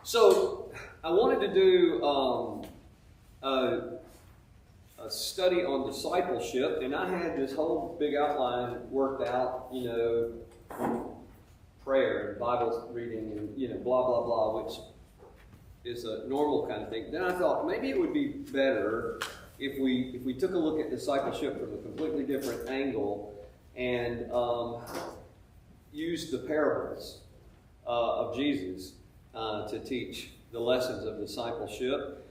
So I wanted to do a study on discipleship, and I had this whole big outline worked out, prayer and Bible reading and, blah, blah, blah, which is a normal kind of thing. Then I thought maybe it would be better if we took a look at discipleship from a completely different angle and used the parables of Jesus to teach the lessons of discipleship.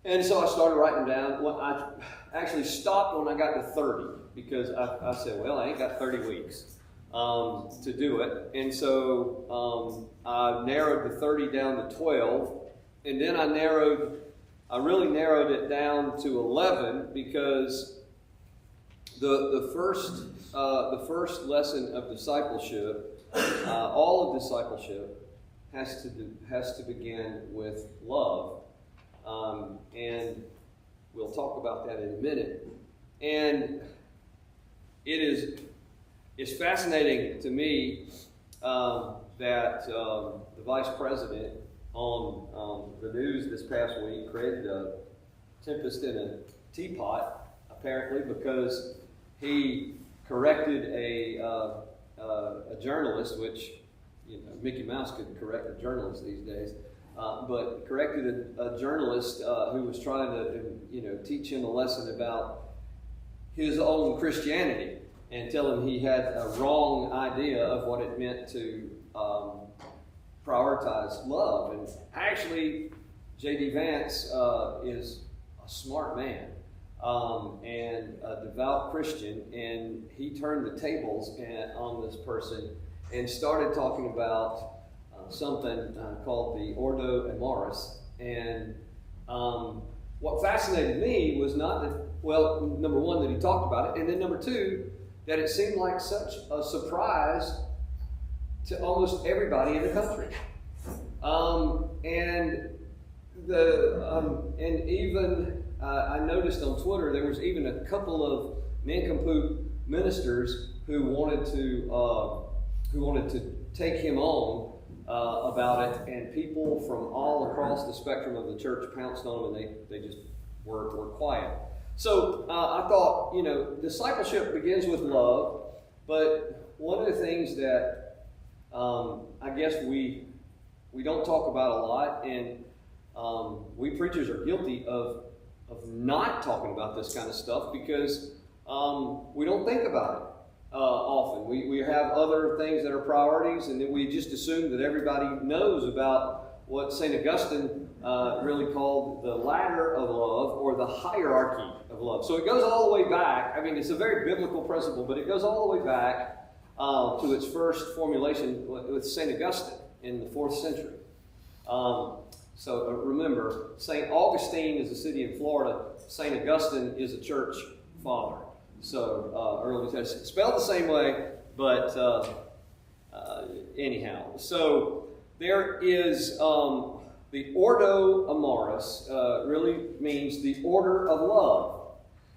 And so I started writing down. Well, I actually stopped when I got to 30 because I said, well, I ain't got 30 weeks to do it. And so I narrowed the 30 down to 12. And then I really narrowed it down to 11 because the first lesson of discipleship, all of discipleship, has to begin with love, and we'll talk about that in a minute. And it's fascinating to me that the vice president on the news this past week created a tempest in a teapot, apparently because he corrected a journalist, which Mickey Mouse couldn't correct a journalist these days, but corrected a journalist who was trying to teach him a lesson about his own Christianity and tell him he had a wrong idea of what it meant to prioritize love. And actually, J.D. Vance is a smart man and a devout Christian, and he turned the tables on this person and started talking about something called the Ordo Amoris. And what fascinated me was not that, well, number one, that he talked about it, and then number two, that it seemed like such a surprise to almost everybody in the country. I noticed on Twitter there was even a couple of nincompoop ministers who wanted to take him on about it, and people from all across the spectrum of the church pounced on him, and they just were quiet. So I thought, discipleship begins with love, but one of the things that I guess we don't talk about a lot, and we preachers are guilty of not talking about this kind of stuff because we don't think about it often. We have other things that are priorities, and then we just assume that everybody knows about what St. Augustine really called the ladder of love, or the hierarchy of love. So it goes all the way back. I mean, it's a very biblical principle, but it goes all the way back to its first formulation with St. Augustine in the 4th century. So remember, St. Augustine is a city in Florida. St. Augustine is a church father. So early Testament, spelled the same way, but anyhow. So there is the Ordo Amoris really means the order of love.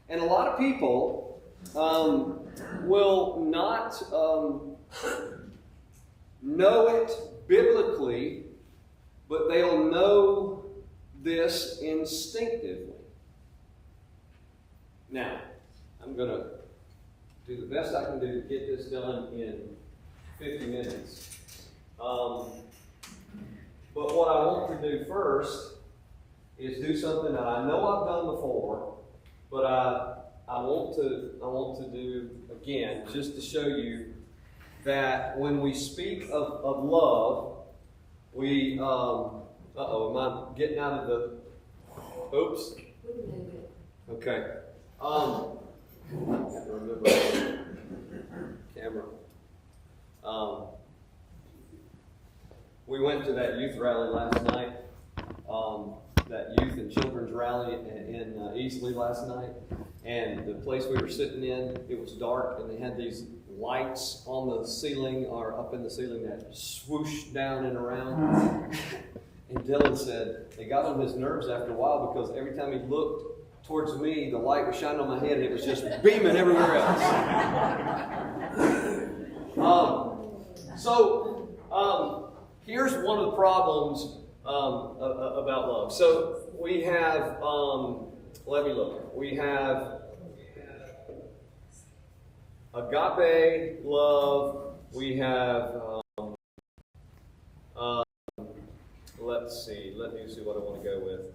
And a lot of people will not know it biblically, but they'll know this instinctively. Now, I'm going to do the best I can do to get this done in 50 minutes. But what I want to do first is do something that I know I've done before, but I want to do again, just to show you that when we speak of love, we am I getting out of the oops? Okay. I can't remember the camera. We went to that youth rally last night, that youth and children's rally in Easley last night, and the place we were sitting in, it was dark, and they had these lights on the ceiling, or up in the ceiling, that swooshed down and around. And Dylan said they got on his nerves after a while because every time he looked towards me, the light was shining on my head, and it was just beaming everywhere else. here's one of the problems about love. So we have, let me look. We have agape love. We have, let's see. Let me see what I want to go with.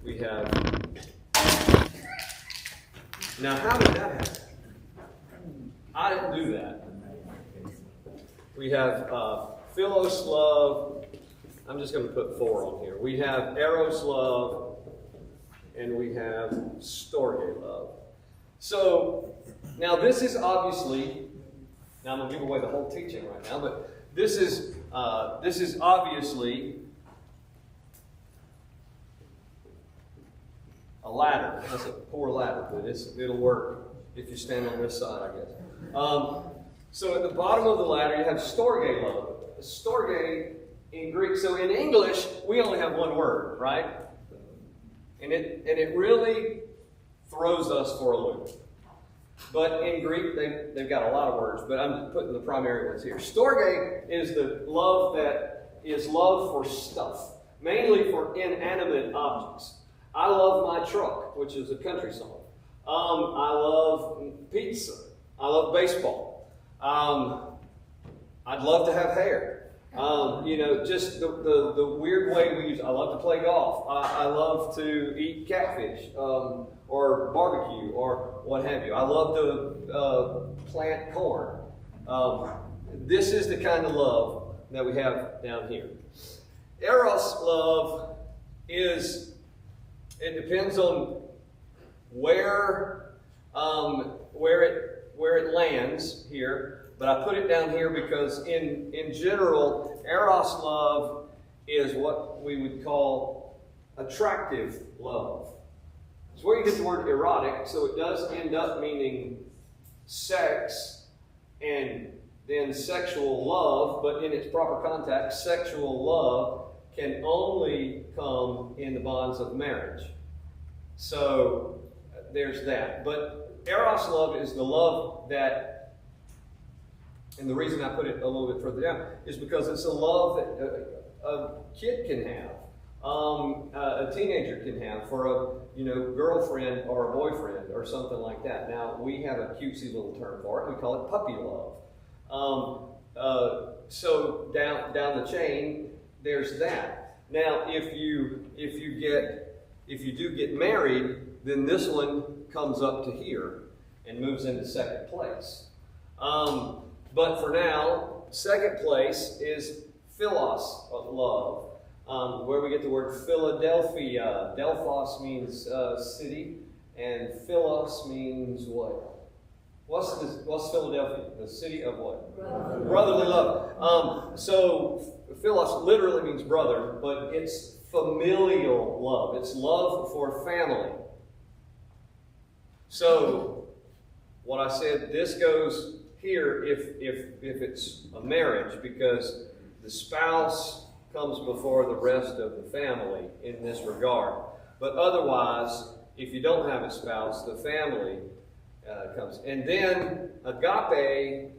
We have, now how did that happen? I didn't do that. We have Philos love. I'm just going to put 4 on here. We have Eros love, and we have Storge love. So, now this is obviously, now I'm going to give away the whole teaching right now, but this is obviously a ladder. That's a poor ladder, but it'll work if you stand on this side, I guess. So at the bottom of the ladder, you have Storge love. Storge in Greek. So in English, we only have one word, right? And it really throws us for a loop. But in Greek, they've got a lot of words, but I'm putting the primary ones here. Storge is the love that is love for stuff, mainly for inanimate objects. I love my truck, which is a country song. I love pizza. I love baseball. I'd love to have hair. Just the weird way we use. I love to play golf. I love to eat catfish or barbecue or what have you. I love to plant corn. This is the kind of love that we have down here. Eros love is. It depends on where it lands here. But I put it down here because in general, Eros love is what we would call attractive love. It's where you get the word erotic, so it does end up meaning sex and then sexual love, but in its proper context, sexual love can only come in the bonds of marriage. So there's that. But Eros love is the love that, and the reason I put it a little bit further down is because it's a love that a kid can have, a teenager can have for a girlfriend or a boyfriend or something like that. Now we have a cutesy little term for it. We call it puppy love. So down the chain, there's that. Now if you do get married, then this one comes up to here and moves into second place. But for now, second place is Philos love, where we get the word Philadelphia. Delphos means city, and Philos means what? What's Philadelphia? The city of what? Brotherly love. So Philos literally means brother, but it's familial love. It's love for family. So what I said, this goes here if it's a marriage, because the spouse comes before the rest of the family in this regard. But otherwise, if you don't have a spouse, the family comes. And then agape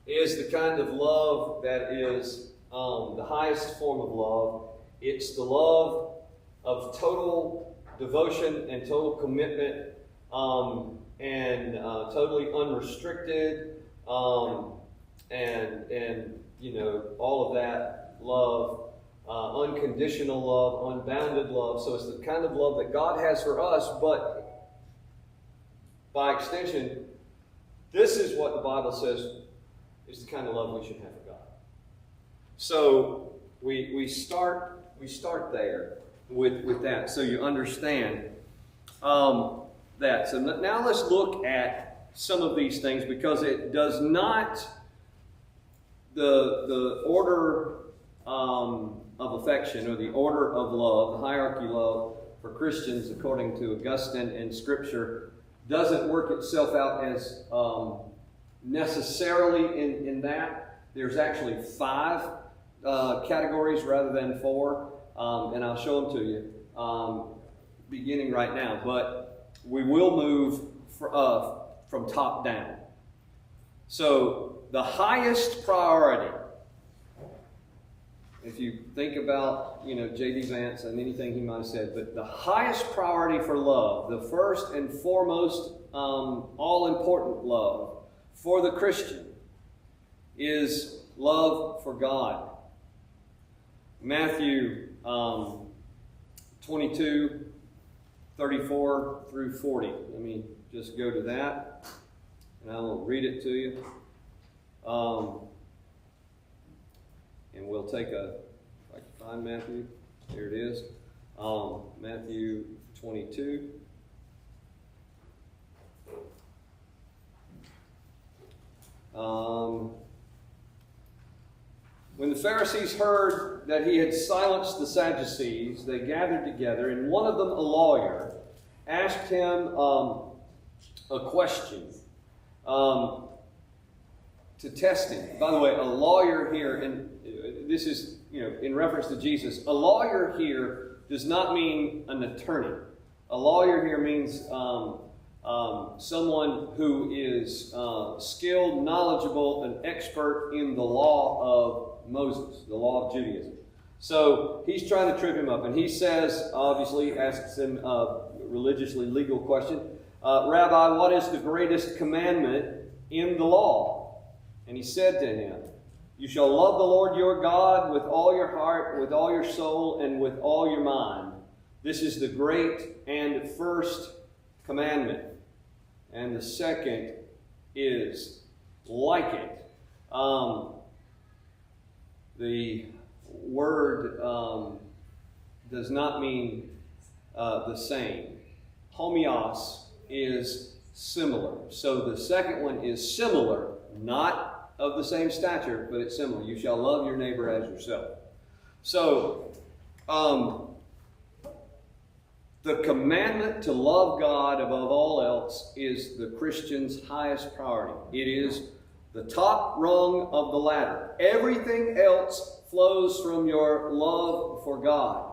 is the kind of love that is the highest form of love. It's the love of total devotion and total commitment and totally unrestricted. And all of that love, unconditional love, unbounded love. So it's the kind of love that God has for us, but by extension, this is what the Bible says is the kind of love we should have for God. So we start there with that, so you understand that. So now let's look at some of these things, because it does not, the order of affection or the order of love, the hierarchy of love for Christians according to Augustine and Scripture, doesn't work itself out as necessarily in that. There's actually 5 categories rather than 4, and I'll show them to you beginning right now. But we will move from top down. So the highest priority if you think about, J.D. Vance and anything he might have said, but the highest priority for love, the first and foremost, all-important love for the Christian is love for God. Matthew 22, 34 through 40. Let me just go to that, and I will read it to you. And we'll take if I can find Matthew, there it is. Matthew 22. When the Pharisees heard that he had silenced the Sadducees, they gathered together, and one of them, a lawyer, asked him a question to test him. By the way, a lawyer here, and this is in reference to Jesus, a lawyer here does not mean an attorney. A lawyer here means someone who is skilled, knowledgeable, and expert in the law of Moses, the law of Judaism. So he's trying to trip him up, and he says, obviously, asks him a religiously legal question, Rabbi, what is the greatest commandment in the law? And he said to him, you shall love the Lord your God with all your heart, with all your soul, and with all your mind. This is the great and first commandment. And the second is like it. The word does not mean the same. Homeos is similar. So the second one is similar, not of the same stature, but it's similar. You shall love your neighbor as yourself. So, the commandment to love God above all else is the Christian's highest priority. It is the top rung of the ladder. Everything else flows from your love for God.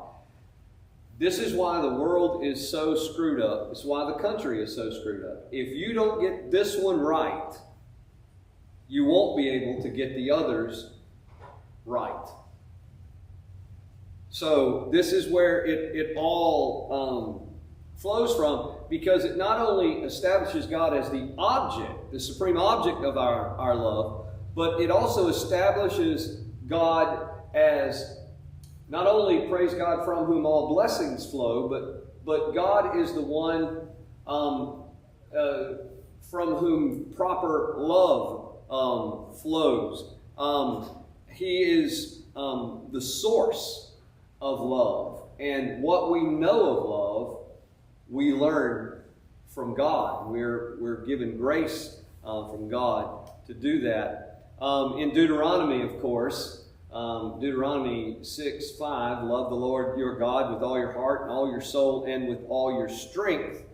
This is why the world is so screwed up. It's why the country is so screwed up. If you don't get this one right, you won't be able to get the others right. So this is where it all flows from, because it not only establishes God as the object, the supreme object of our love, but it also establishes God as not only, praise God, from whom all blessings flow, but God is the one from whom proper love flows. He is the source of love. And what we know of love, we learn from God. We're given grace from God to do that. In Deuteronomy, of course, Deuteronomy 6:5, love the Lord your God with all your heart and all your soul and with all your strength.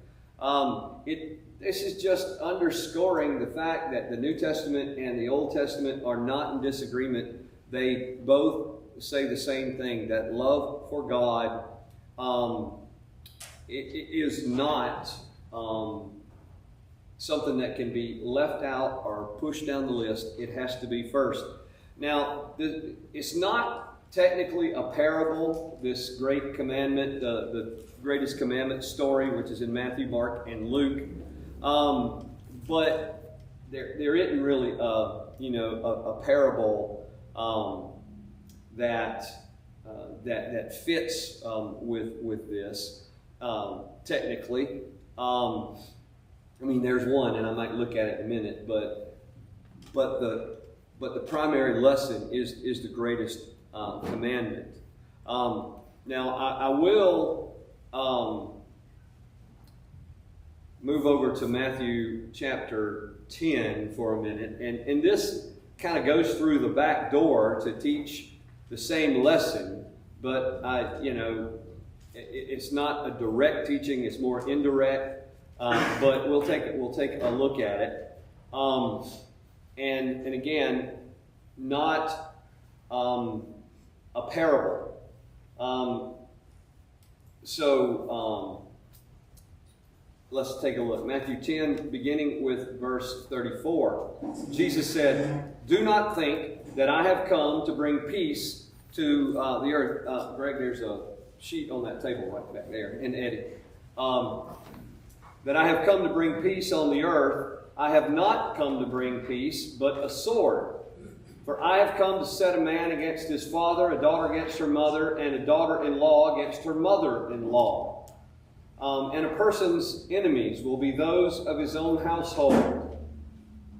This is just underscoring the fact that the New Testament and the Old Testament are not in disagreement. They both say the same thing, that love for God it is not something that can be left out or pushed down the list. It has to be first. Now, it's not technically a parable, this great commandment, the greatest commandment story, which is in Matthew, Mark, and Luke. But there isn't really a parable that fits with this technically. There's one, and I might look at it in a minute, but the primary lesson is the greatest commandment. Now I will move over to Matthew chapter 10 for a minute, and this kind of goes through the back door to teach the same lesson, but it's not a direct teaching; it's more indirect. But we'll take a look at it, and again, not a parable. Let's take a look. Matthew 10, beginning with verse 34. Jesus said, "Do not think that I have come to bring peace to the earth. Greg, there's a sheet on that table right back there, and Eddie. That I have come to bring peace on the earth. I have not come to bring peace, but a sword. For I have come to set a man against his father, a daughter against her mother, and a daughter-in-law against her mother-in-law. And a person's enemies will be those of his own household.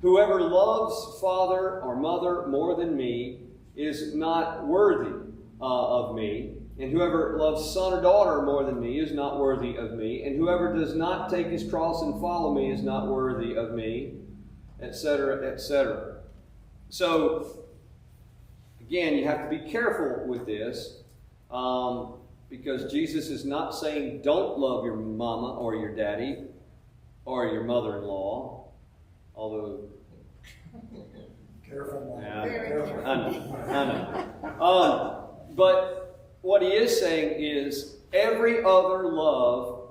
Whoever loves father or mother more than me is not worthy of me. And whoever loves son or daughter more than me is not worthy of me. And whoever does not take his cross and follow me is not worthy of me, etc., etc. So, again, you have to be careful with this because Jesus is not saying don't love your mama or your daddy or your mother-in-law, although... Careful, yeah, careful. I know. But what he is saying is every other love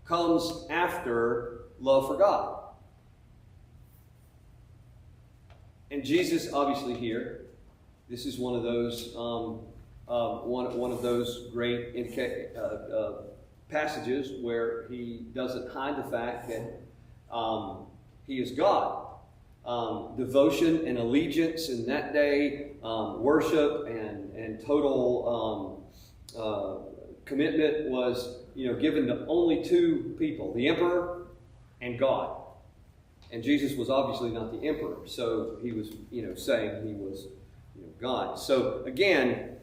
comes after love for God. And Jesus, obviously, here, this is one of those one of those great passages where he doesn't hide the fact that he is God. Devotion and allegiance in that day, worship and total commitment was, given to only two people: the emperor and God. And Jesus was obviously not the emperor, so he was, saying he was, God. So again,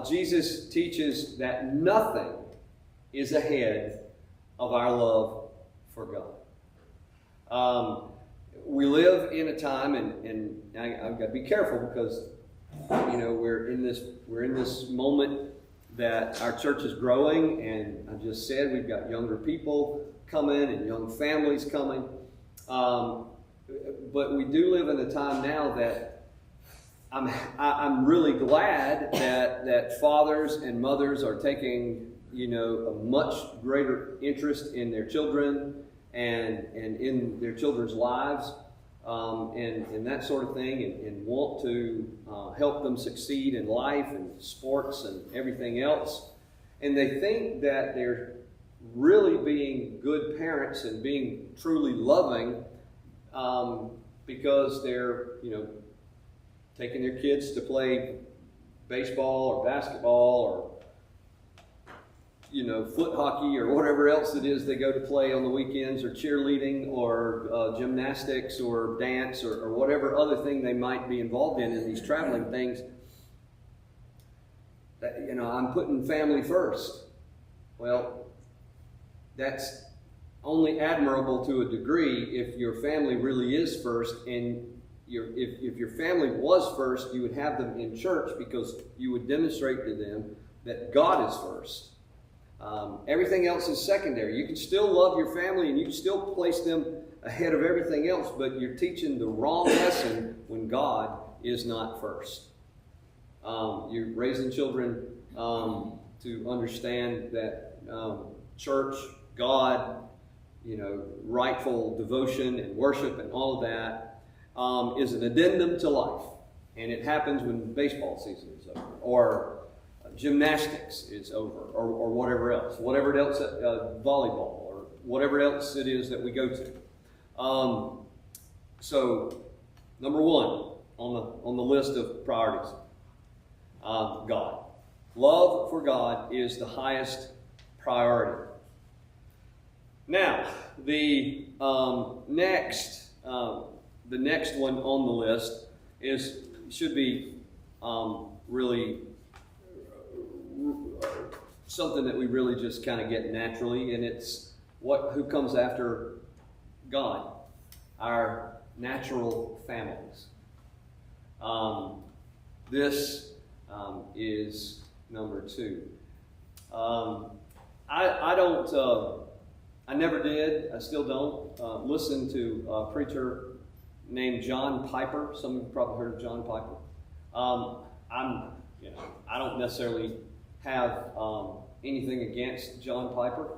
Jesus teaches that nothing is ahead of our love for God. We live in a time, and I've got to be careful because, we're in this moment that our church is growing, and I just said we've got younger people coming and young families coming. But we do live in a time now that I'm really glad that fathers and mothers are taking a much greater interest in their children and in their children's lives and that sort of thing, and want to help them succeed in life and sports and everything else. And they think that they're really being good parents and being truly loving because they're, taking their kids to play baseball or basketball or, foot hockey or whatever else it is they go to play on the weekends, or cheerleading or gymnastics or dance or whatever other thing they might be involved in these traveling things. I'm putting family first. Well, that's only admirable to a degree if your family really is first, and if your family was first, you would have them in church because you would demonstrate to them that God is first. Everything else is secondary. You can still love your family and you can still place them ahead of everything else, but you're teaching the wrong lesson when God is not first. You're raising children to understand that church, God, rightful devotion and worship and all of that is an addendum to life. And it happens when baseball season is over, or gymnastics is over, or whatever else, volleyball, or whatever else it is that we go to. So, number one on the list of priorities, God. Love for God is the highest priority. Now, the next one on the list should be really something that we really just kind of get naturally, and it's who comes after God? Our natural families. This is number two. I never did, I still don't, listen to a preacher named John Piper. Some of you probably heard of John Piper. I don't necessarily have anything against John Piper.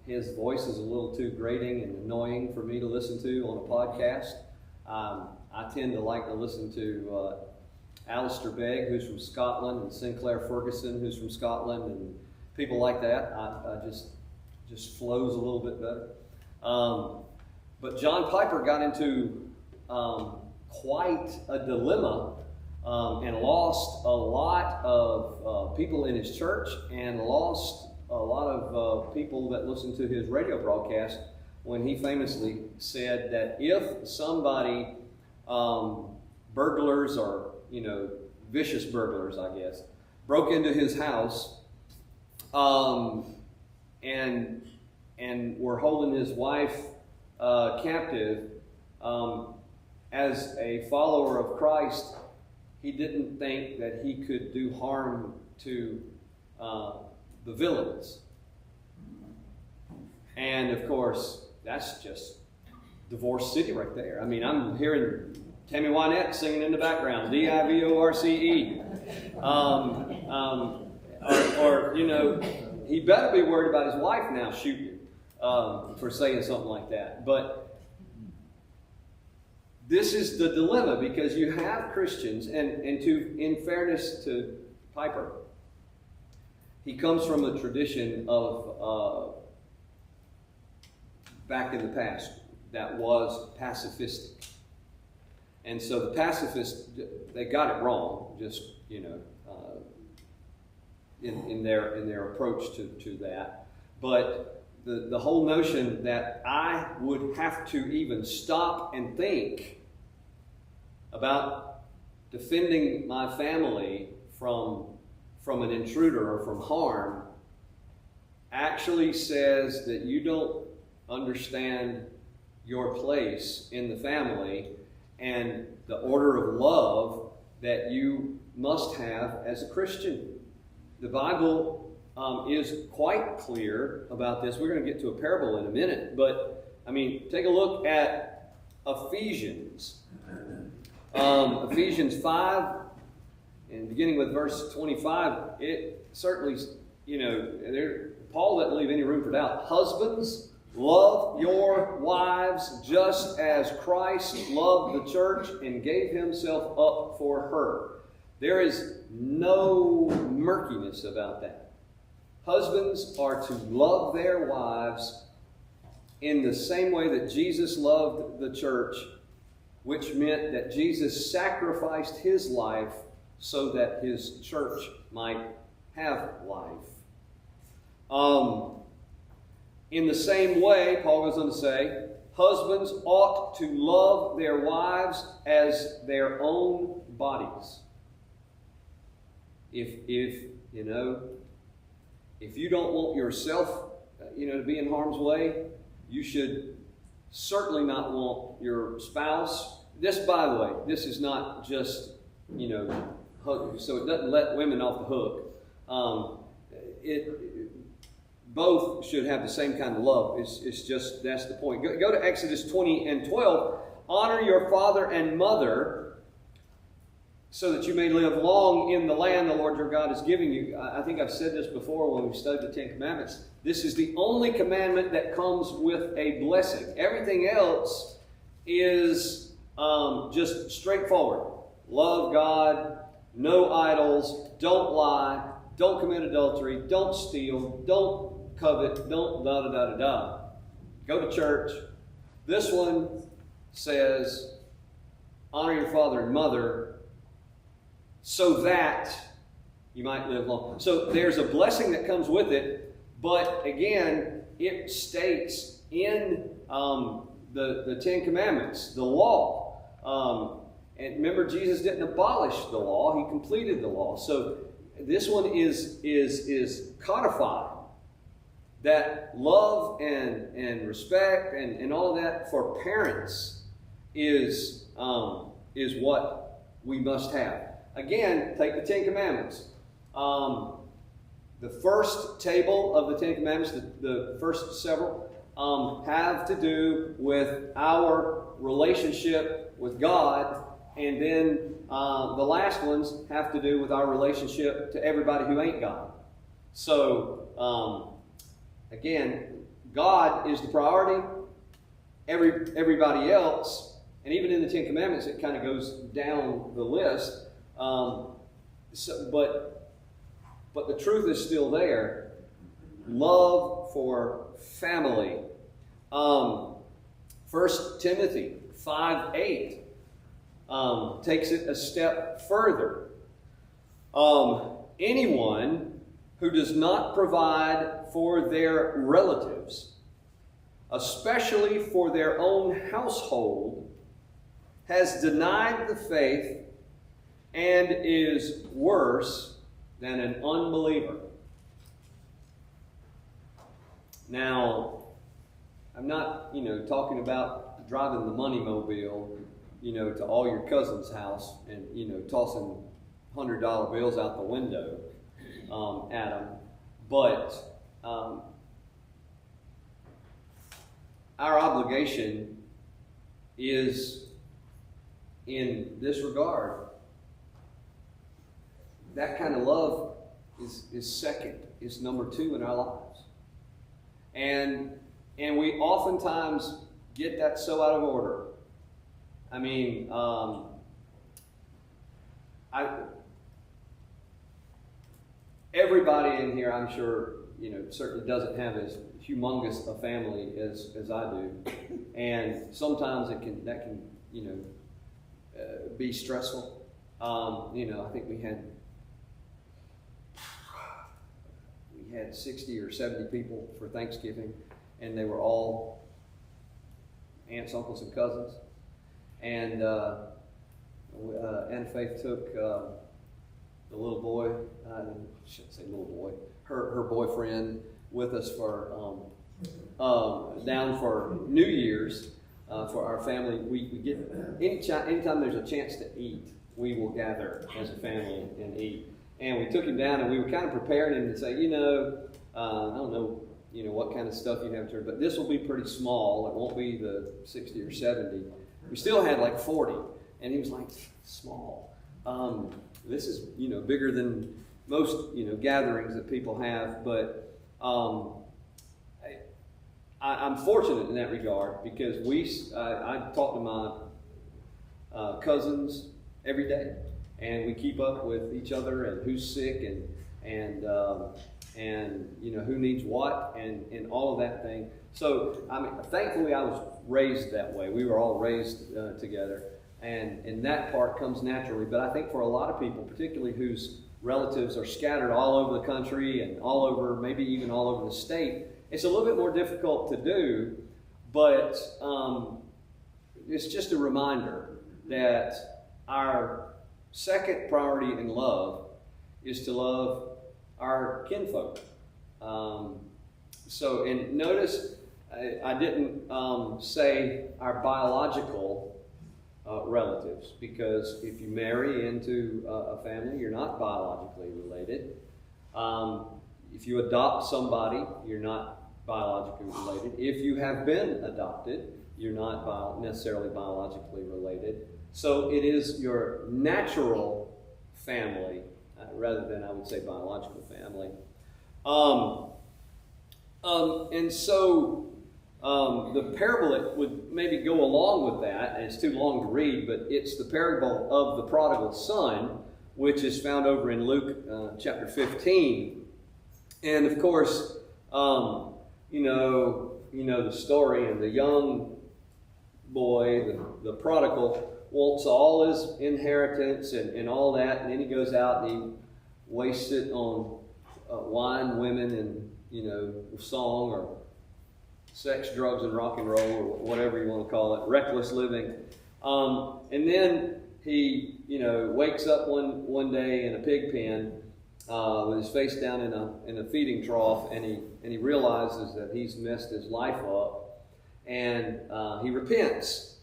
His voice is a little too grating and annoying for me to listen to on a podcast. I tend to like to listen to Alistair Begg, who's from Scotland, and Sinclair Ferguson, who's from Scotland, and people like that. I just flows a little bit better. But John Piper got into quite a dilemma and lost a lot of people in his church and lost a lot of people that listened to his radio broadcast when he famously said that if somebody, burglars or, vicious burglars, I guess, broke into his house and were holding his wife captive, as a follower of Christ, he didn't think that he could do harm to the villains. And of course, that's just Divorce City right there. I mean, I'm hearing Tammy Wynette singing in the background, D-I-V-O-R-C-E. He better be worried about his wife now shooting for saying something like that. But this is the dilemma, because you have Christians, and in fairness to Piper, he comes from a tradition of back in the past that was pacifistic. And so the pacifists, they got it wrong, just, in their approach to that. But the whole notion that I would have to even stop and think about defending my family from an intruder or from harm actually says that you don't understand your place in the family and the order of love that you must have as a Christian. The Bible is quite clear about this. We're going to get to a parable in a minute, but take a look at Ephesians. Ephesians 5, and beginning with verse 25, it certainly, Paul doesn't leave any room for doubt. Husbands, love your wives just as Christ loved the church and gave himself up for her. There is no murkiness about that. Husbands are to love their wives in the same way that Jesus loved the church, which meant that Jesus sacrificed his life so that his church might have life. In the same way, Paul goes on to say, husbands ought to love their wives as their own bodies. If you don't want yourself, to be in harm's way, you should certainly not want your spouse. This, by the way, this is not just, so it doesn't let women off the hook. Both should have the same kind of love. It's just, that's the point. Go to Exodus 20 and 12. Honor your father and mother so that you may live long in the land the Lord your God is giving you. I think I've said this before when we studied the Ten Commandments. This is the only commandment that comes with a blessing. Everything else is just straightforward. Love God, no idols, don't lie, don't commit adultery, don't steal, don't covet, don't da-da-da-da-da. Go to church. This one says, honor your father and mother so that you might live long. So there's a blessing that comes with it, but again, it states in the Ten Commandments, the law. And remember, Jesus didn't abolish the law, he completed the law. So this one is codified. That love and respect and all of that for parents is what we must have. Again, take the Ten Commandments. The first table of the Ten Commandments, the first several, have to do with our relationship with God, and then the last ones have to do with our relationship to everybody who ain't God. So, again, God is the priority. Everybody else, and even in the Ten Commandments, it kind of goes down the list, But the truth is still there. Love for family. 1 Timothy 5:8 takes it a step further. Anyone who does not provide for their relatives, especially for their own household, has denied the faith and is worse than an unbeliever. Now, I'm not, talking about driving the money mobile, to all your cousin's house and, tossing $100 bills out the window at them. But our obligation is in this regard. That kind of love is second, is number 2 in our lives. And we oftentimes get that so out of order. I mean, everybody in here, I'm sure, certainly doesn't have as humongous a family as I do, and sometimes that can be stressful. I think we had 60 or 70 people for Thanksgiving, and they were all aunts, uncles, and cousins. And Anna Faith took the little boy, I shouldn't say little boy, her boyfriend with us for down for New Year's for our family. We get anytime there's a chance to eat, we will gather as a family and eat. And we took him down, and we were kind of preparing him to say, I don't know, what kind of stuff you have to, but this will be pretty small. It won't be the 60 or 70. We still had like 40, and he was like, small. This is, bigger than most, gatherings that people have. But I'm fortunate in that regard because I talk to my cousins every day. And we keep up with each other and who's sick and who needs what and all of that thing. So thankfully I was raised that way. We were all raised together, and that part comes naturally. But I think for a lot of people, particularly whose relatives are scattered all over the country and all over, maybe even all over the state, it's a little bit more difficult to do. But it's just a reminder that our second priority in love is to love our kinfolk. And notice I didn't say our biological relatives, because if you marry into a family, you're not biologically related. If you adopt somebody, you're not biologically related. If you have been adopted, you're not necessarily biologically related. So it is your natural family, rather than, I would say, biological family. The parable that would maybe go along with that, and it's too long to read, but it's the parable of the prodigal son, which is found over in Luke chapter 15. And of course, you know the story, and the young boy, the prodigal, wants all his inheritance and all that, and then he goes out and he wastes it on wine, women, and song, or sex, drugs, and rock and roll, or whatever you want to call it, reckless living. And then he, wakes up one day in a pig pen with his face down in a feeding trough, and he realizes that he's messed his life up, and he repents.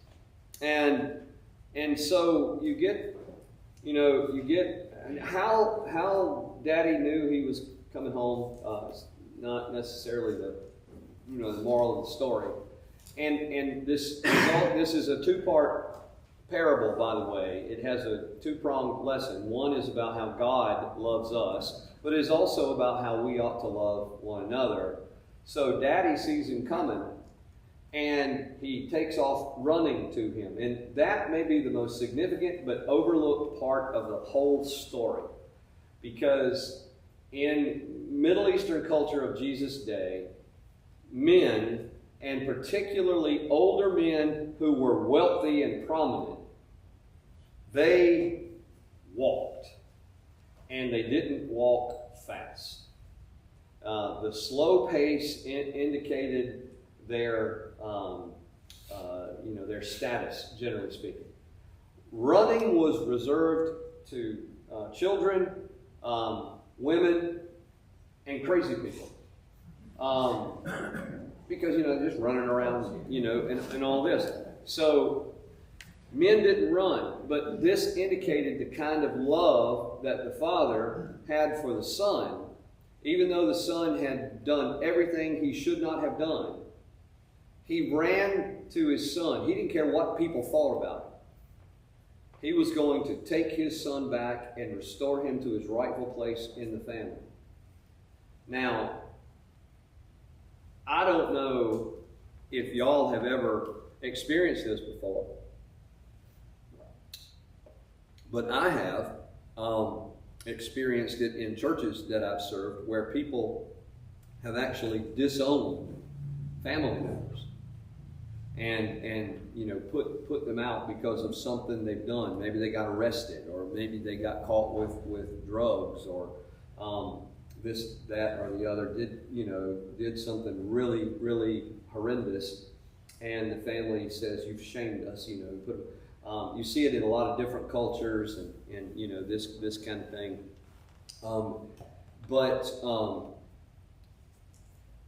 And so you get how Daddy knew he was coming home. Not necessarily the moral of the story. And this is a two-part parable, by the way. It has a two-pronged lesson. One is about how God loves us, but it is also about how we ought to love one another. So Daddy sees him coming, and he takes off running to him. And that may be the most significant but overlooked part of the whole story. Because in Middle Eastern culture of Jesus' day, men, and particularly older men who were wealthy and prominent, they walked. And they didn't walk fast. The slow pace indicated their status, generally speaking. Running was reserved to children, women, and crazy people. Because, just running around, and all this. So, men didn't run, but this indicated the kind of love that the Father had for the Son. Even though the Son had done everything he should not have done, he ran to his Son. He didn't care what people thought about him. He was going to take his Son back and restore him to his rightful place in the family. Now, I don't know if y'all have ever experienced this before, but I have experienced it in churches that I've served where people have actually disowned family members and put them out because of something they've done. Maybe they got arrested, or maybe they got caught with drugs, or this, that, or the other, did something really, really horrendous, and the family says, "You've shamed us," you see it in a lot of different cultures, and this kind of thing. But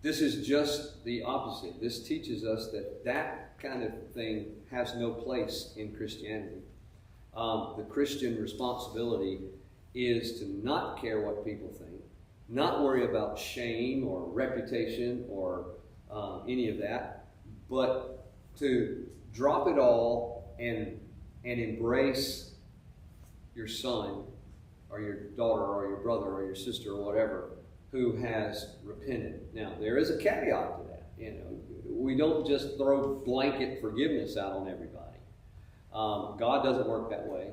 this is just the opposite. This teaches us that kind of thing has no place in Christianity. The Christian responsibility is to not care what people think, not worry about shame or reputation or any of that, but to drop it all and embrace your son or your daughter or your brother or your sister or whatever who has repented. Now, there is a caveat to that. We don't just throw blanket forgiveness out on everybody. God doesn't work that way.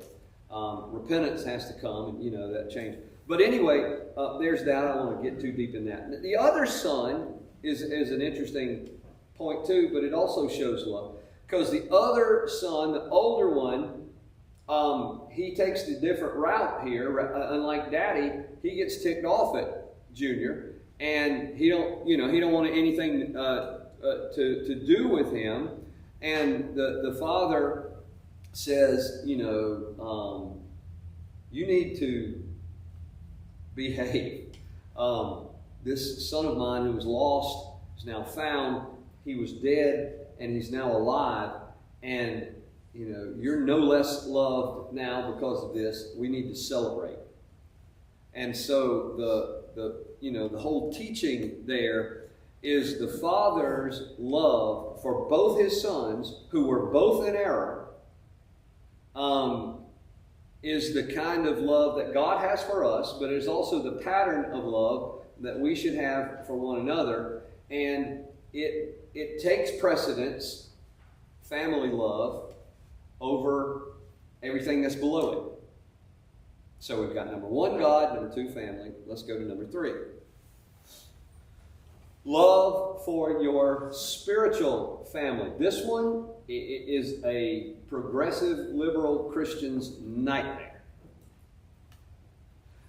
Repentance has to come, and that change. But anyway, there's that. I don't want to get too deep in that. The other son is an interesting point too, but it also shows love. Because the other son, the older one, he takes the different route here. Unlike Daddy, he gets ticked off at Junior, and he don't want anything to do with him. And the father says, you need to behave. This son of mine who was lost is now found. He was dead, and he's now alive, and you're no less loved now because of this. We need to celebrate. And so the whole teaching there is the Father's love for both his sons, who were both in error, is the kind of love that God has for us, but it's also the pattern of love that we should have for one another. And it takes precedence, family love, over everything that's below it. So we've got number one, God, number two, family. Let's go to number three. Love for your spiritual family. This one is a progressive liberal Christian's nightmare.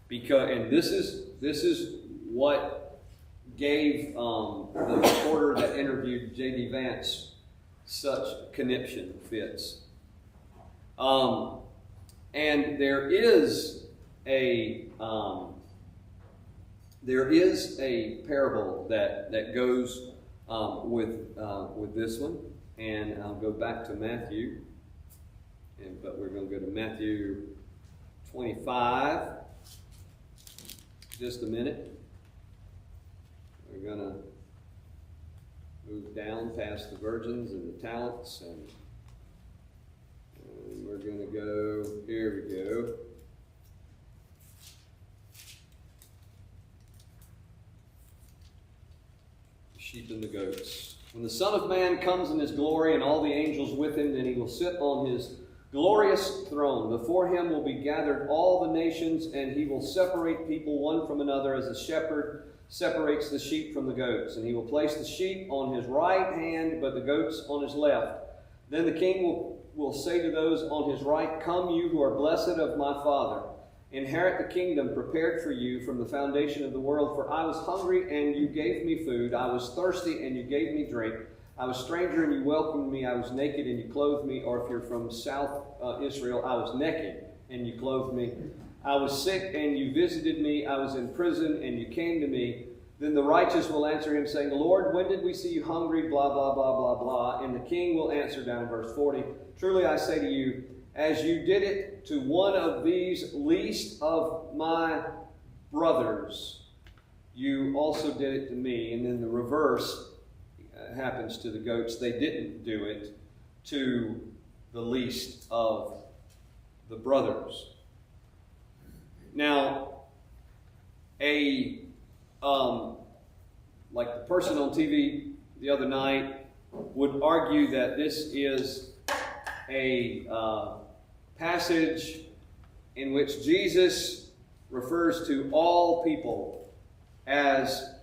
And this is what gave the reporter that interviewed J.D. Vance such conniption fits. And there is a parable that goes with this one, and I'll go back to Matthew, but we're going to go to Matthew 25. Just a minute. We're going to move down past the virgins and the talents, and we're going to go, here we go. Sheep and the goats. When the Son of Man comes in his glory and all the angels with him, then he will sit on his glorious throne. Before him will be gathered all the nations, and he will separate people one from another as a shepherd separates the sheep from the goats. And he will place the sheep on his right hand, but the goats on his left. Then the king will say to those on his right, "Come, you who are blessed of my Father. Inherit the kingdom prepared for you from the foundation of the world. For I was hungry, and you gave me food. I was thirsty, and you gave me drink. I was a stranger, and you welcomed me. I was naked, and you clothed me." Or if you're from South Israel, "I was naked, and you clothed me. I was sick, and you visited me. I was in prison, and you came to me." Then the righteous will answer him, saying, "Lord, when did we see you hungry?" Blah, blah, blah, blah, blah. And the king will answer, down in verse 40, "Truly I say to you, as you did it to one of these least of my brothers, you also did it to me." And then the reverse happens to the goats. They didn't do it to the least of the brothers. Now, like the person on TV the other night would argue that this is a passage in which Jesus refers to all people as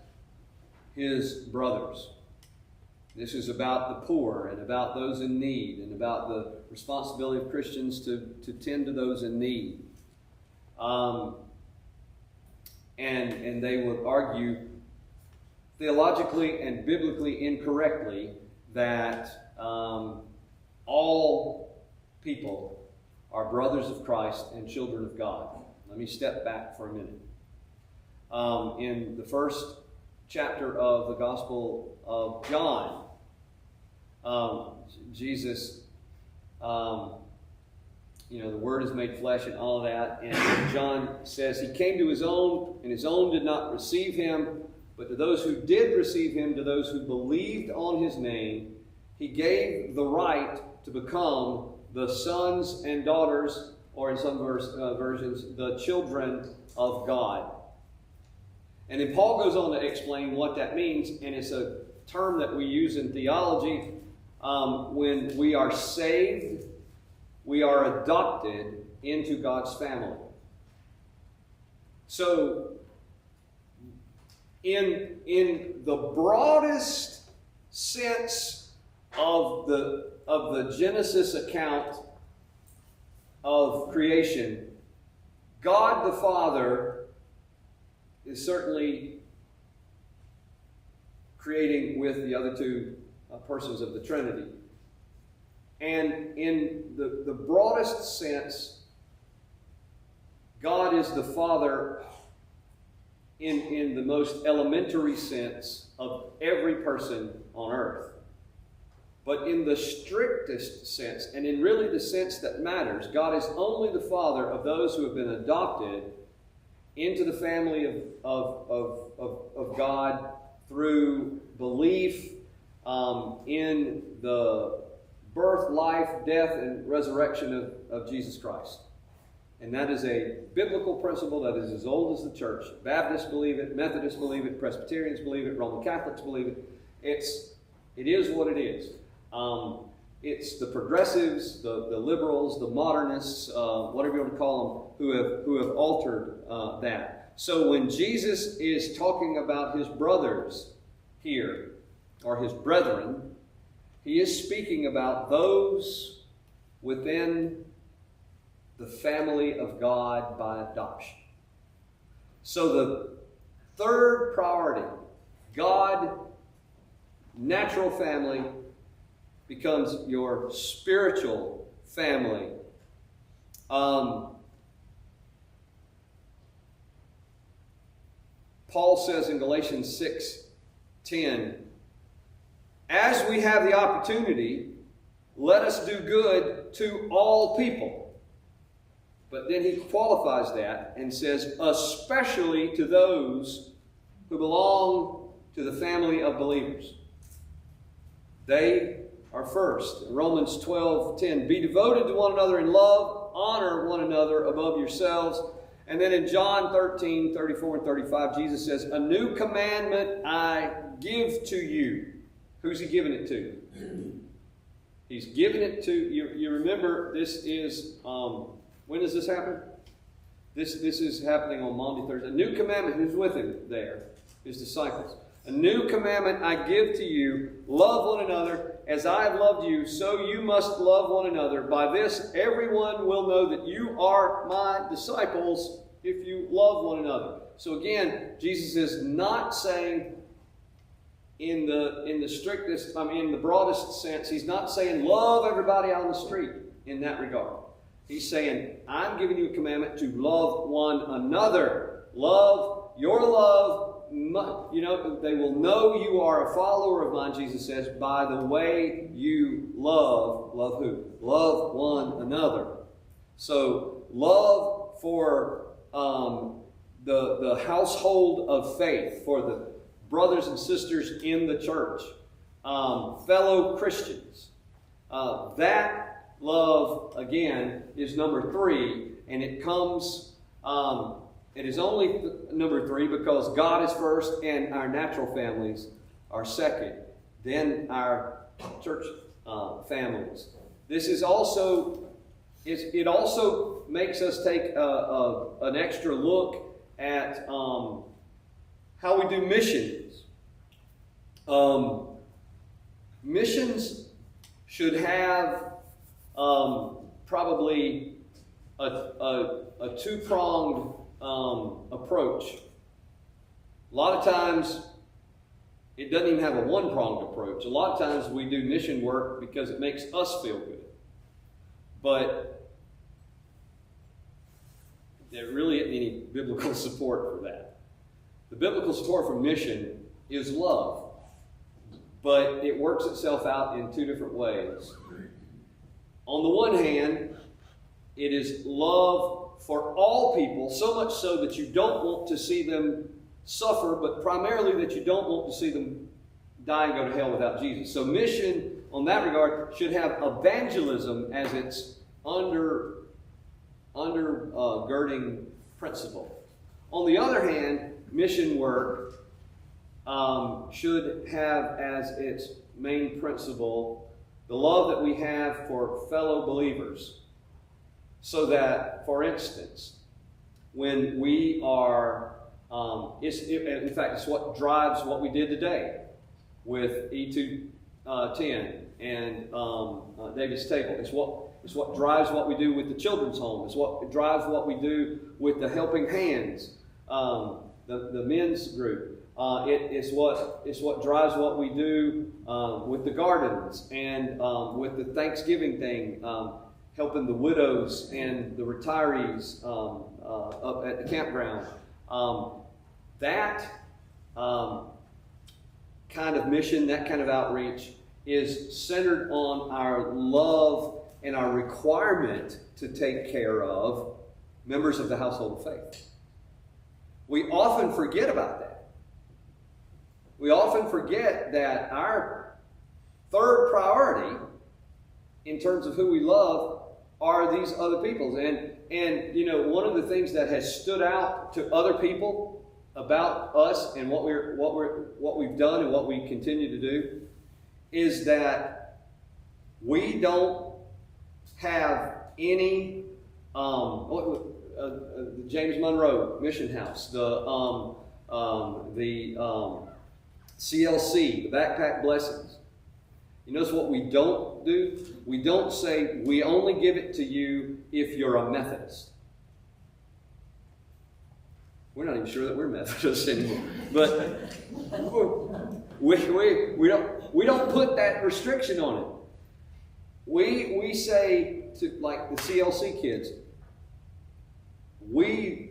his brothers. This is about the poor and about those in need and about the responsibility of Christians to tend to those in need. And they would argue theologically and biblically incorrectly that all people are brothers of Christ and children of God. Let me step back for a minute. In the first chapter of the Gospel of John, Jesus, the Word is made flesh and all of that. And John says he came to his own, and his own did not receive him. But to those who did receive him, to those who believed on his name, he gave the right to become the sons and daughters, or in some versions, the children of God. And then Paul goes on to explain what that means, and it's a term that we use in theology. When we are saved, we are adopted into God's family. So, in the broadest sense of the Genesis account of creation, God the Father is certainly creating with the other two persons of the Trinity. And in the broadest sense, God is the Father in the most elementary sense of every person on earth. But in the strictest sense, and in really the sense that matters, God is only the Father of those who have been adopted into the family of God through belief in the birth, life, death, and resurrection of Jesus Christ. And that is a biblical principle that is as old as the church. Baptists believe it, Methodists believe it, Presbyterians believe it, Roman Catholics believe it. It is what it is. It's the progressives, the liberals, the modernists, whatever you want to call them, who have altered that. So when Jesus is talking about his brothers here, or his brethren, he is speaking about those within the family of God by adoption. So the third priority, God, natural family, becomes your spiritual family. Paul says in Galatians 6:10, "As we have the opportunity, let us do good to all people." But then he qualifies that and says, especially to those who belong to the family of believers. They are first. In Romans 12:10, "Be devoted to one another in love, honor one another above yourselves." And then in John 13:34 and 35, Jesus says, "A new commandment I give to you, Who's he giving it to? He's giving it to, you remember, this is, when does this happen? This is happening on Maundy, Thursday. A new commandment, who's with him there? His disciples. A new commandment I give to you, love one another. As I have loved you, so you must love one another. By this, everyone will know that you are my disciples if you love one another. So again, Jesus is not saying in the strictest, in the broadest sense, he's not saying love everybody on the street in that regard. He's saying, I'm giving you a commandment to love one another. Love, your love. They will know you are a follower of mine, Jesus says, by the way you love who? Love one another. So, love for the household of faith, for the brothers and sisters in the church, fellow Christians. That love, again, is number 3, and it comes... it is only number 3 because God is first and our natural families are second. Then our church families. This is also, it also makes us take an extra look at how we do missions. Missions should have probably a two-pronged approach. A lot of times, it doesn't even have a one-pronged approach. A lot of times we do mission work because it makes us feel good. But there really isn't any biblical support for that. The biblical support for mission is love. But it works itself out in 2 different ways. On the one hand, it is love for all people, so much so that you don't want to see them suffer, but primarily that you don't want to see them die and go to hell without Jesus. So mission, on that regard, should have evangelism as its undergirding principle. On the other hand, mission work should have as its main principle the love that we have for fellow believers. So that, for instance, when we are, in fact, it's what drives what we did today with E210 and David's Table. It's what drives what we do with the children's home. It's what drives what we do with the Helping Hands, the men's group. It's what drives what we do with the gardens and with the Thanksgiving thing. Helping the widows and the retirees up at the campground. That kind of mission, that kind of outreach is centered on our love and our requirement to take care of members of the household of faith. We often forget about that. We often forget that our third priority in terms of who we love are these other peoples. And one of the things that has stood out to other people about us and what we've done and what we continue to do is that we don't have any the James Monroe Mission House, the CLC, the Backpack Blessings. You notice what we don't do? We don't say, we only give it to you if you're a Methodist. We're not even sure that we're Methodists anymore. But we don't put that restriction on it. We say to, like the CLC kids, we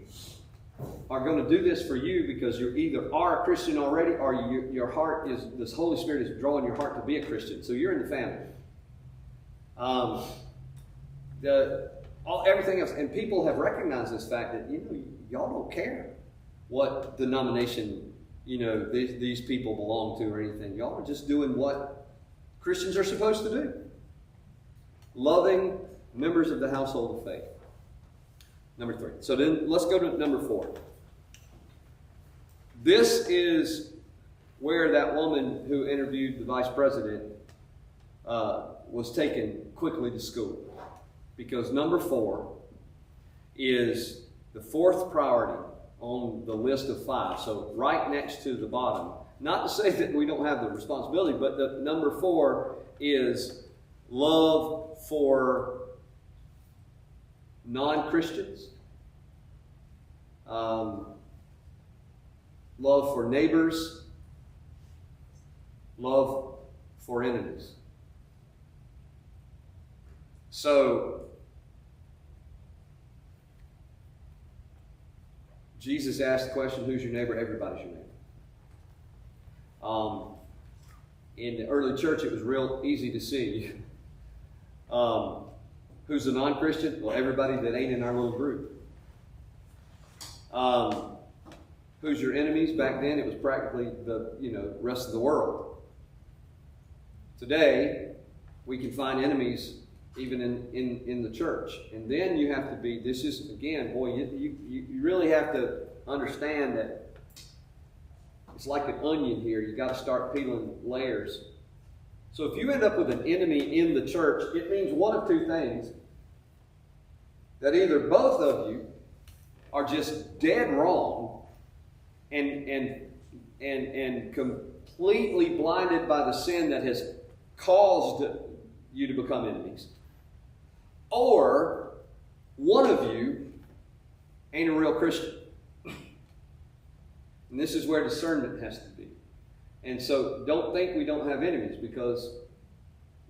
are going to do this for you because you either are a Christian already or your heart is, this Holy Spirit is drawing your heart to be a Christian. So you're in the family. Everything else, and people have recognized this fact that, y'all don't care what denomination, these people belong to or anything. Y'all are just doing what Christians are supposed to do. Loving members of the household of faith. Number 3. So then let's go to number 4. This is where that woman who interviewed the vice president was taken quickly to school. Because number 4 is the 4th priority on the list of 5. So right next to the bottom. Not to say that we don't have the responsibility, but the number 4 is love for non-Christians, love for neighbors, love for enemies. So, Jesus asked the question, who's your neighbor? Everybody's your neighbor. In the early church, it was real easy to see. Who's a non-Christian? Well, everybody that ain't in our little group. Who's your enemies? Back then, it was practically the rest of the world. Today, we can find enemies even in the church. And then you have to be, this is, again, boy, you really have to understand that it's like an onion here. You got to start peeling layers. So if you end up with an enemy in the church, it means one of 2 things. That either both of you are just dead wrong and completely blinded by the sin that has caused you to become enemies, or one of you ain't a real Christian. And this is where discernment has to be. And so don't think we don't have enemies, because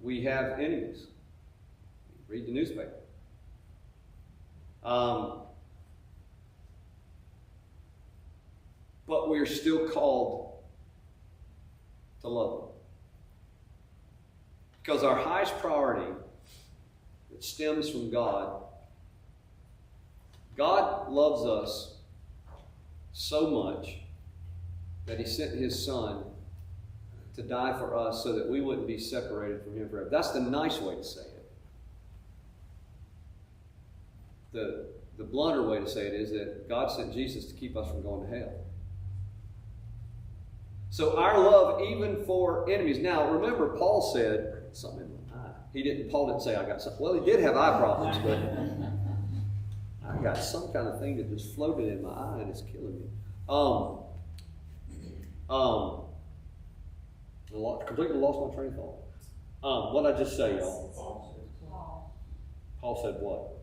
we have enemies. Read the newspaper. But we're still called to love them. Because our highest priority that stems from God loves us so much that He sent His Son to die for us so that we wouldn't be separated from Him forever. That's the nice way to say it. The blunter way to say it is that God sent Jesus to keep us from going to hell. So our love even for enemies. Now, remember, Paul said something in my eye. Paul didn't say I got something. Well, he did have eye problems, but I got some kind of thing that just floated in my eye and it's killing me. Completely lost my train of thought. What did I just say, y'all? Paul said what?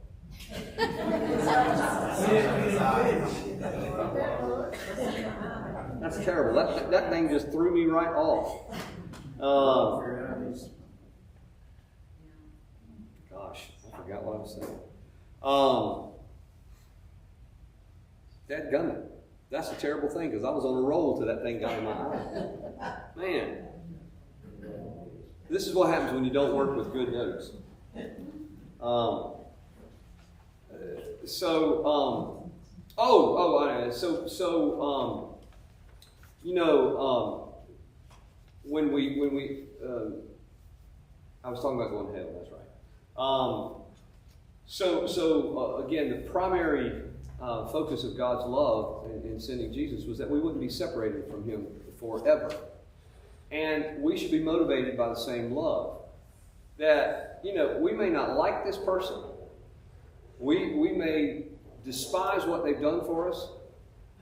That's terrible. That thing just threw me right off. Gosh, I forgot what I was saying. Dadgummit. That's a terrible thing, because I was on a roll till that thing got in my eye. Man. This is what happens when you don't work with good notes. When we I was talking about going to hell, that's right. Again, the primary focus of God's love in sending Jesus was that we wouldn't be separated from Him forever. And we should be motivated by the same love. That, we may not like this person. We may despise what they've done for us,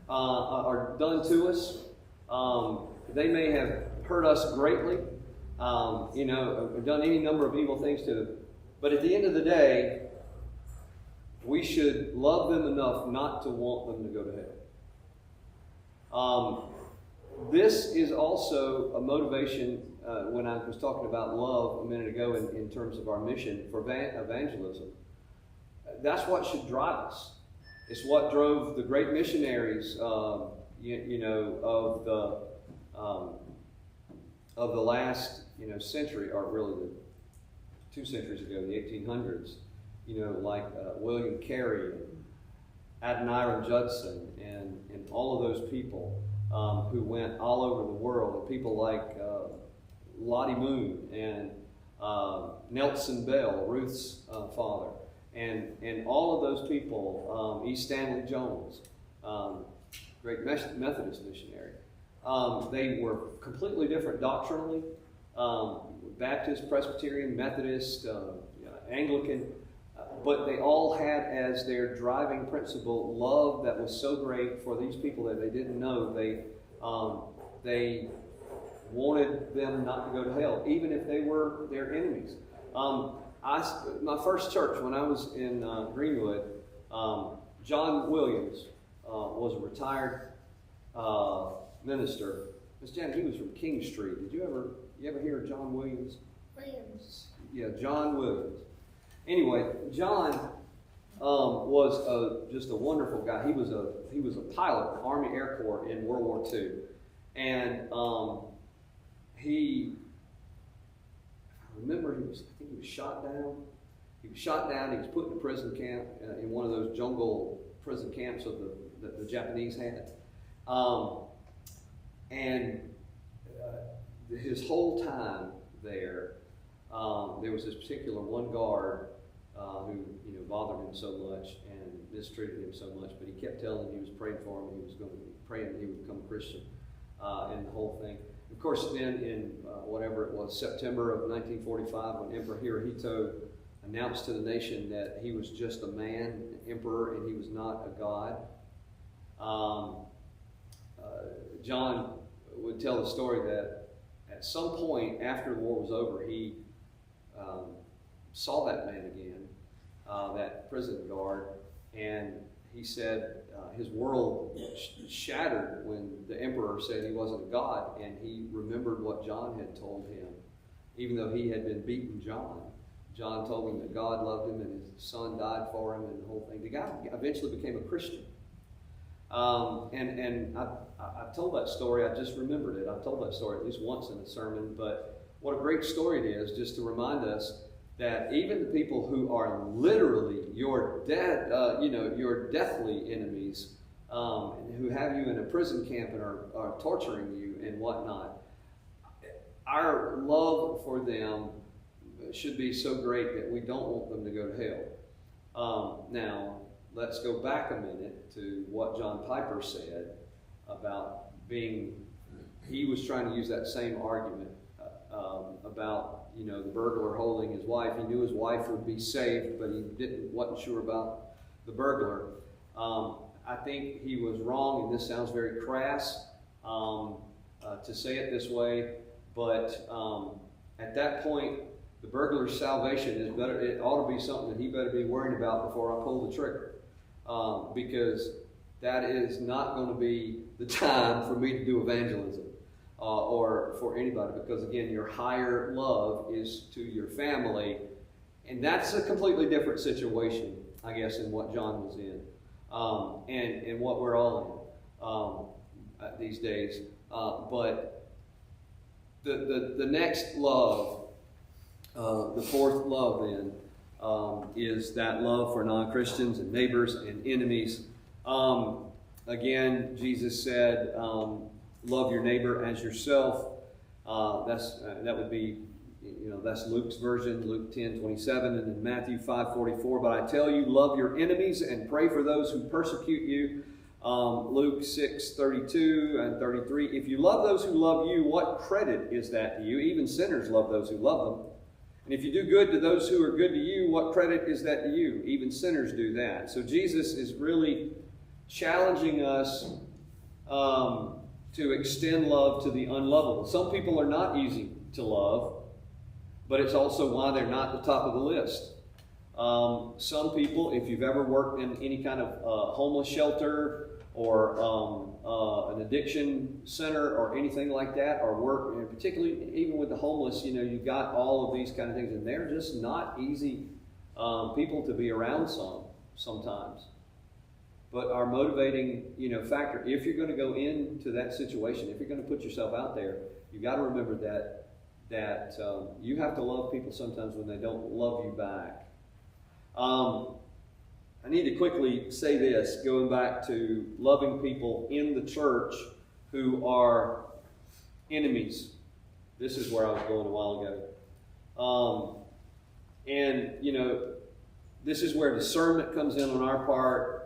or done to us. They may have hurt us greatly, done any number of evil things to them. But at the end of the day, we should love them enough not to want them to go to hell. This is also a motivation when I was talking about love a minute ago in terms of our mission for evangelism. That's what should drive us. It's what drove the great missionaries, of the last century, or really the 2 centuries ago, the 1800s. Like William Carey and Adoniram Judson and all of those people who went all over the world, and people like Lottie Moon and Nelson Bell, Ruth's father, and all of those people, E. Stanley Jones, great Methodist missionary. They were completely different doctrinally. Baptist, Presbyterian, Methodist, Anglican, but they all had as their driving principle love that was so great for these people that they didn't know. They wanted them not to go to hell, even if they were their enemies. My first church when I was in Greenwood, John Williams was a retired minister. Miss Janet, he was from King Street. Did you ever hear of John Williams? Williams. Yeah, John Williams. Anyway, John was just a wonderful guy. He was a pilot, Army Air Corps in World War II, and I remember I think he was shot down. He was shot down. He was put in a prison camp in one of those jungle prison camps of the Japanese had, and his whole time there was this particular one guard who bothered him so much and mistreated him so much, but he kept telling him he was praying for him. He was going to be praying that he would become a Christian, and the whole thing. Of course, then in whatever it was, September of 1945, when Emperor Hirohito announced to the nation that he was just a man, an emperor, and he was not a god, John would tell the story that at some point after the war was over, he saw that man again, that prison guard, and he said his world shattered when the emperor said he wasn't a god, and he remembered what John had told him. Even though he had been beating John told him that God loved him and his son died for him and the whole thing. The guy eventually became a Christian. And I've told that story. I just remembered it. I've told that story at least once in a sermon, but what a great story it is, just to remind us that even the people who are literally your deathly enemies, who have you in a prison camp and are torturing you and whatnot, our love for them should be so great that we don't want them to go to hell. Now, let's go back a minute to what John Piper said about he was trying to use that same argument about the burglar holding his wife. He knew his wife would be saved, but he wasn't sure about the burglar. I think he was wrong, and this sounds very crass to say it this way, but at that point, the burglar's salvation is better. It ought to be something that he better be worried about before I pull the trigger, because that is not going to be the time for me to do evangelism. Or for anybody, because again, your higher love is to your family, and that's a completely different situation, I guess, than what John was in, and what we're all in these days. But the next love, the fourth love, then is that love for non-Christians and neighbors and enemies. Again, Jesus said, love your neighbor as yourself. That would be, that's Luke's version, Luke 10:27, and then Matthew 5:44. But I tell you, love your enemies and pray for those who persecute you. Luke 6:32 and 33. If you love those who love you, what credit is that to you? Even sinners love those who love them. And if you do good to those who are good to you, what credit is that to you? Even sinners do that. So Jesus is really challenging us to extend love to the unlovable. Some people are not easy to love, but it's also why they're not at the top of the list. Some people, if you've ever worked in any kind of homeless shelter or an addiction center or anything like that, or work, and particularly even with the homeless, you've got all of these kind of things, and they're just not easy people to be around sometimes. But our motivating, factor, if you're going to go into that situation, if you're going to put yourself out there, you've got to remember that you have to love people sometimes when they don't love you back. I need to quickly say this, going back to loving people in the church who are enemies. This is where I was going a while ago. This is where discernment comes in on our part.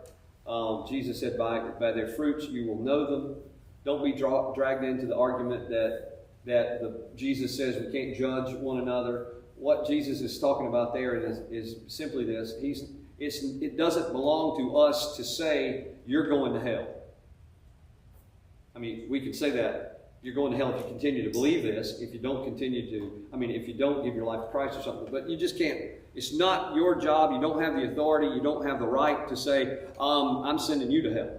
Jesus said, by their fruits you will know them. Don't be dragged into the argument that Jesus says we can't judge one another. What Jesus is talking about there is simply this. It doesn't belong to us to say, you're going to hell. I mean, we could say that. You're going to hell if you continue to believe this, if you don't if you don't give your life to Christ or something. But you just can't. It's not your job. You don't have the authority. You don't have the right to say, I'm sending you to hell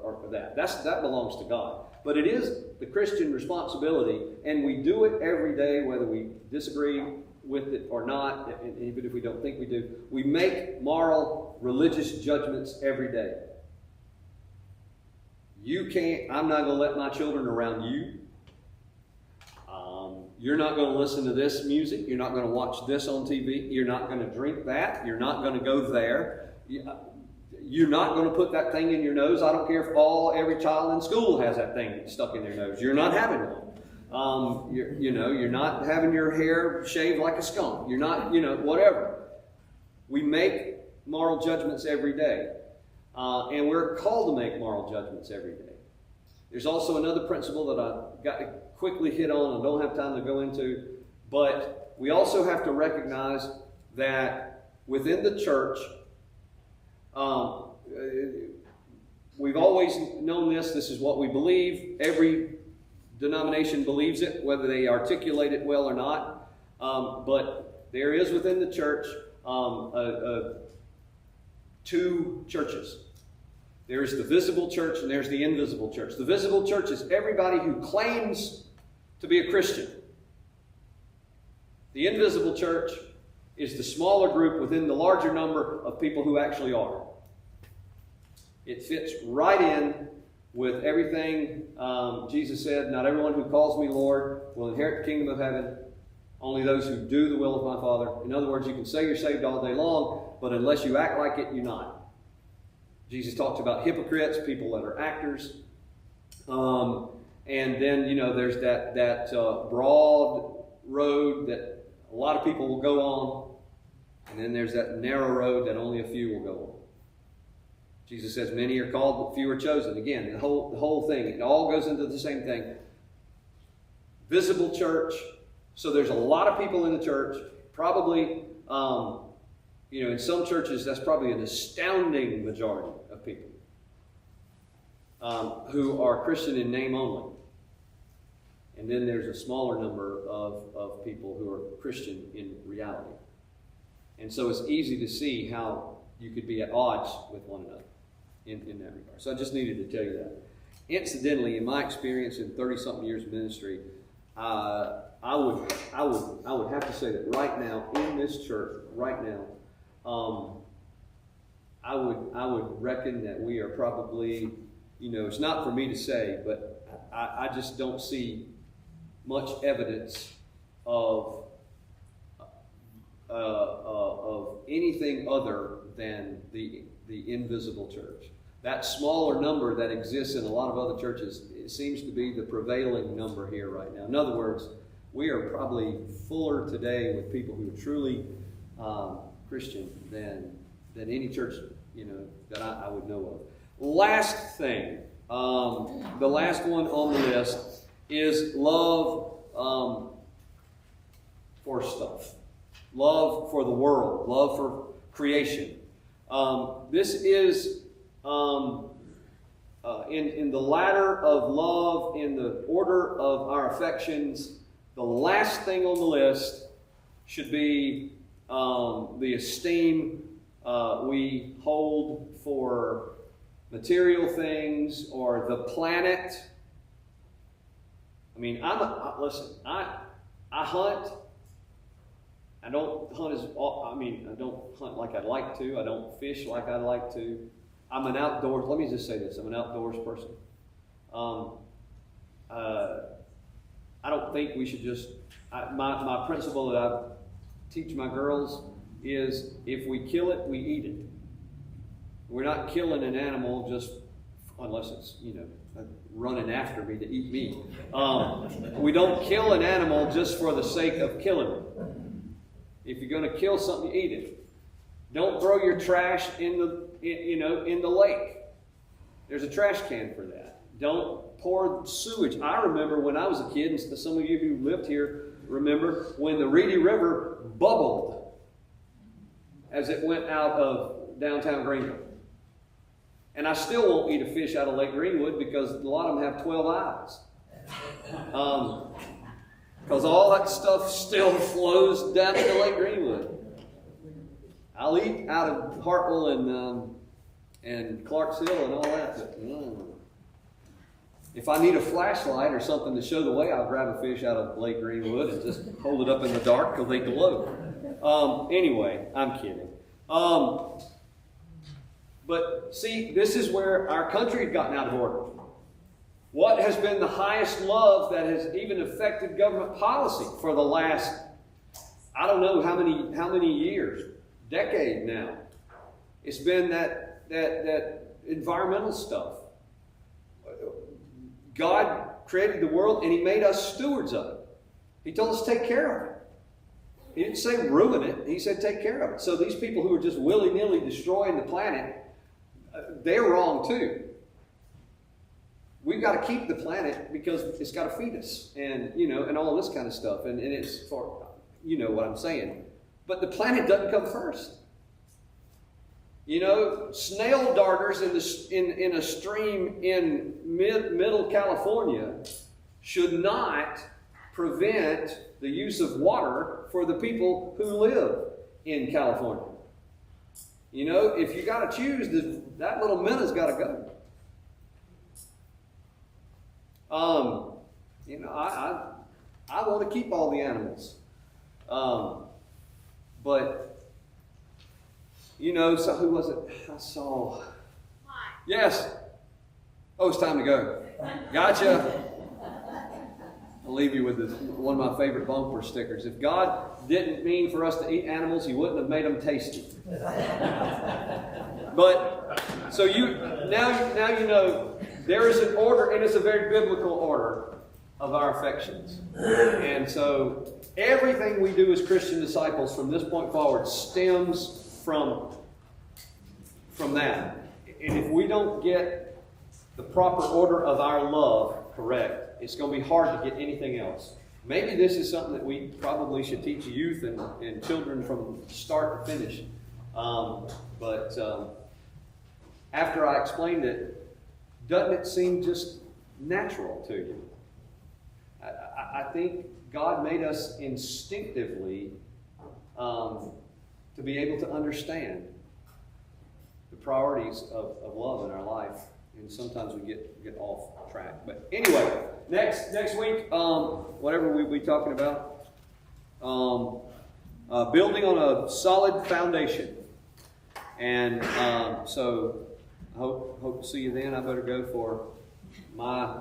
or that. That belongs to God. But it is the Christian responsibility, and we do it every day, whether we disagree with it or not, and even if we don't think we do. We make moral, religious judgments every day. I'm not going to let my children around you. You're not going to listen to this music. You're not going to watch this on TV. You're not going to drink that. You're not going to go there. You're not going to put that thing in your nose. I don't care if every child in school has that thing stuck in their nose. You're not having one. You're not having your hair shaved like a skunk. You're not, whatever. We make moral judgments every day. And we're called to make moral judgments every day. There's also another principle that I've got to quickly hit on and don't have time to go into, but we also have to recognize that within the church, we've always known this is what we believe. Every denomination believes it, whether they articulate it well or not. But there is within the church two churches. There's the visible church and there's the invisible church. The visible church is everybody who claims to be a Christian. The invisible church is the smaller group within the larger number of people who actually are. It fits right in with everything Jesus said, not everyone who calls me Lord will inherit the kingdom of heaven, only those who do the will of my Father. In other words, you can say you're saved all day long, but unless you act like it, you're not. Jesus talks about hypocrites, people that are actors. And then, there's that broad road that a lot of people will go on. And then there's that narrow road that only a few will go on. Jesus says, many are called, but few are chosen. Again, the whole thing, it all goes into the same thing. Visible church. So there's a lot of people in the church, probably, in some churches, that's probably an astounding majority of people who are Christian in name only. And then there's a smaller number of people who are Christian in reality. And so it's easy to see how you could be at odds with one another in that regard. So I just needed to tell you that. Incidentally, in my experience in 30-something years of ministry, I would have to say that right now in this church, I would reckon that we are probably, it's not for me to say, but I just don't see much evidence of anything other than the invisible church. That smaller number that exists in a lot of other churches, it seems to be the prevailing number here right now. In other words, we are probably fuller today with people who are truly Christian than any church, that I would know of. Last thing, the last one on the list is love for stuff, love for the world, love for creation. This is in the ladder of love, in the order of our affections. The last thing on the list should be the esteem we hold for material things or the planet. I mean, I hunt. I don't hunt I don't hunt like I'd like to. I don't fish like I'd like to. I'm an outdoors. Let me just say this: I'm an outdoors person. I don't think we should just. My principle that I teach my girls is: if we kill it, we eat it. We're not killing an animal just unless it's running after me to eat me. We don't kill an animal just for the sake of killing it. If you're going to kill something, eat it. Don't throw your trash in the lake. There's a trash can for that. Don't pour sewage. I remember when I was a kid, and some of you who lived here remember, when the Reedy River bubbled as it went out of downtown Greenville. And I still won't eat a fish out of Lake Greenwood because a lot of them have 12 eyes. Because all that stuff still flows down into Lake Greenwood. I'll eat out of Hartwell and Clarks Hill and all that. But, if I need a flashlight or something to show the way, I'll grab a fish out of Lake Greenwood and just hold it up in the dark because they glow. Anyway, I'm kidding. But see, this is where our country had gotten out of order. What has been the highest love that has even affected government policy for the last, I don't know how many years, decade now? It's been that environmental stuff. God created the world and He made us stewards of it. He told us to take care of it. He didn't say ruin it. He said take care of it. So these people who are just willy-nilly destroying the planet, they're wrong too. We've got to keep the planet because it's got to feed us, and and all this kind of stuff. And it's for, what I'm saying. But the planet doesn't come first. Snail darters in a stream in middle California should not prevent the use of water for the people who live in California. If you got to choose, that little minnow has got to go. I want to keep all the animals. But, so who was it? I saw. Yes. Oh, it's time to go. Gotcha. I'll leave you with one of my favorite bumper stickers. If God didn't mean for us to eat animals, He wouldn't have made them tasty. But, so now you know there is an order, and it's a very biblical order of our affections. And so everything we do as Christian disciples from this point forward stems from that. And if we don't get the proper order of our love correct, it's going to be hard to get anything else. Maybe this is something that we probably should teach youth and children from start to finish. But after I explained it, doesn't it seem just natural to you? I think God made us instinctively to be able to understand the priorities of love in our life. And sometimes we get off track. But anyway, next week, whatever we'll be talking about, building on a solid foundation. And so I hope to see you then. I better go for my